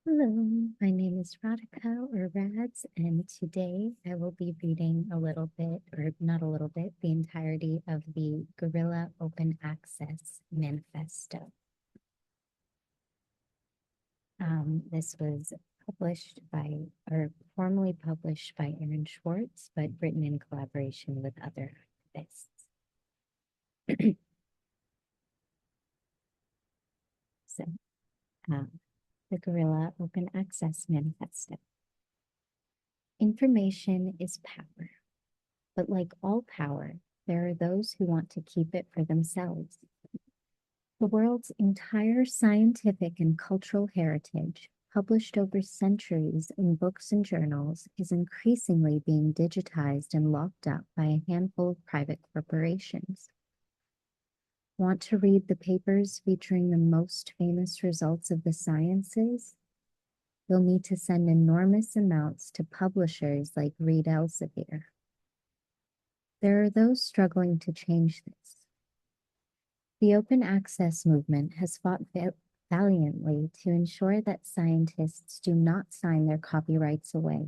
Hello, my name is Radhika or Rads, and today I will be reading a little bit, or not a little bit, the entirety of the Guerilla Open Access Manifesto. This was published by, or formally published by Swartz, but written in collaboration with other activists. So, the Guerilla Open Access Manifesto. Information is power, but like all power, there are those who want to keep it for themselves. The world's entire scientific and cultural heritage, published over centuries in books and journals, is increasingly being digitized and locked up by a handful of private corporations. Want to read the papers featuring the most famous results of the sciences? You'll need to send enormous amounts to publishers like Reed Elsevier. There are those struggling to change this. The open access movement has fought valiantly to ensure that scientists do not sign their copyrights away,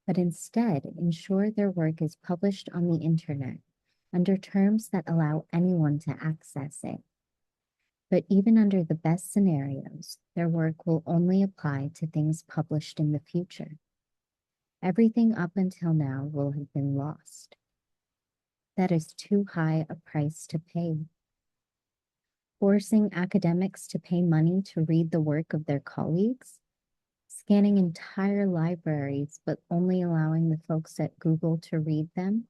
but instead ensure their work is published on the internet under terms that allow anyone to access it. But even under the best scenarios, their work will only apply to things published in the future. Everything up until now will have been lost. That is too high a price to pay. Forcing academics to pay money to read the work of their colleagues, scanning entire libraries but only allowing the folks at Google to read them,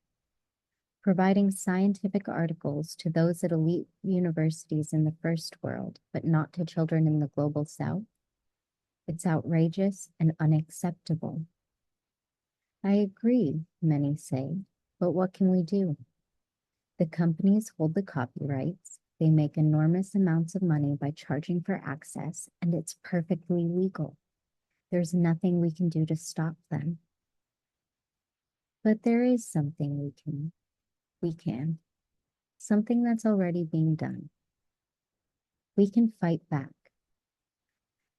providing scientific articles to those at elite universities in the first world, but not to children in the global south. It's outrageous and unacceptable. I agree, many say, but what can we do? The companies hold the copyrights, they make enormous amounts of money by charging for access, and it's perfectly legal. There's nothing we can do to stop them. But there is something we can, something that's already being done. We can fight back.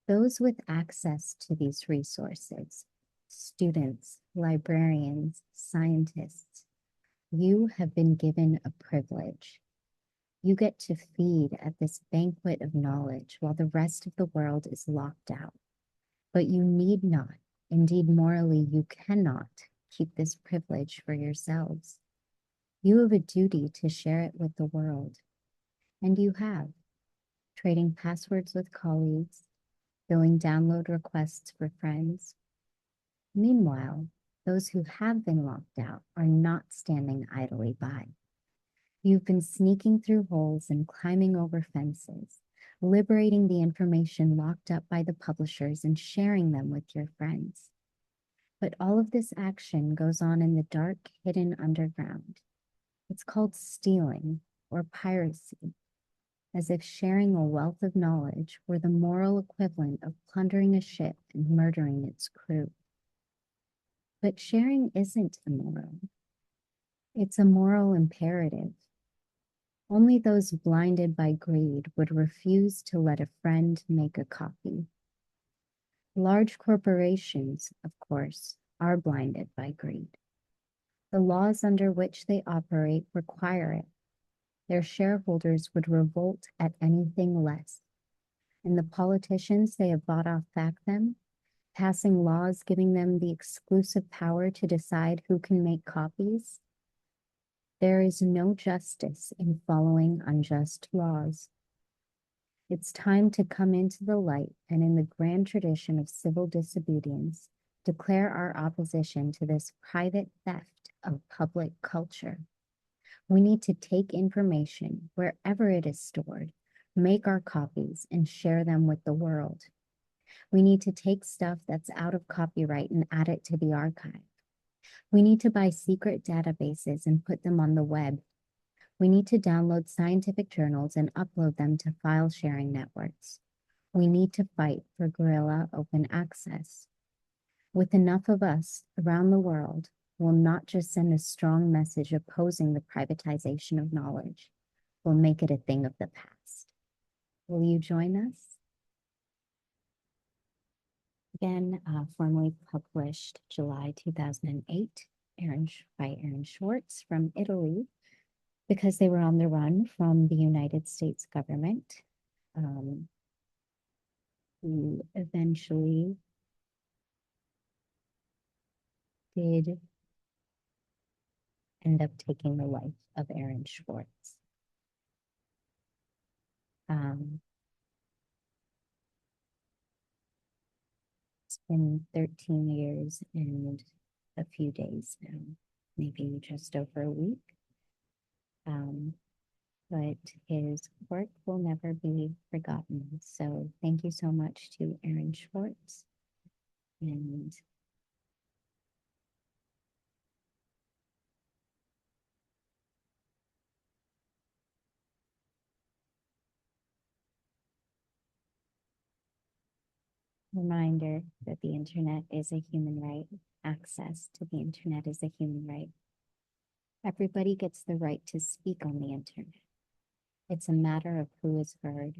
Those with access to these resources, students, librarians, scientists, you have been given a privilege. You get to feed at this banquet of knowledge while the rest of the world is locked out. But you need not, indeed morally you cannot, keep this privilege for yourselves. You have a duty to share it with the world. And you have, trading passwords with colleagues, filling download requests for friends. Meanwhile, those who have been locked out are not standing idly by. You've been sneaking through holes and climbing over fences, liberating the information locked up by the publishers and sharing them with your friends. But all of this action goes on in the dark, hidden underground. It's called stealing or piracy, as if sharing a wealth of knowledge were the moral equivalent of plundering a ship and murdering its crew. But sharing isn't immoral. It's a moral imperative. Only those blinded by greed would refuse to let a friend make a copy. Large corporations, of course, are blinded by greed. The laws under which they operate require it. Their shareholders would revolt at anything less. And the politicians they have bought off back them, passing laws giving them the exclusive power to decide who can make copies. There is no justice in following unjust laws. It's time to come into the light and, in the grand tradition of civil disobedience, declare our opposition to this private theft of public culture. We need to take information wherever it is stored, make our copies, and share them with the world. We need to take stuff that's out of copyright and add it to the archive. We need to buy secret databases and put them on the web. We need to download scientific journals and upload them to file sharing networks. We need to fight for Guerilla open access. With enough of us around the world, we'll not just send a strong message opposing the privatization of knowledge, we'll make it a thing of the past. Will you join us? Again, formally published July 2008 by Aaron Swartz from Italy, because they were on the run from the United States government, who eventually did end up taking the life of Aaron Swartz. It's been 13 years and a few days now, maybe just over a week. But his work will never be forgotten. So thank you so much to Aaron Swartz. And reminder that the internet is a human right. Access to the internet is a human right. Everybody gets the right to speak on the internet. It's a matter of who is heard.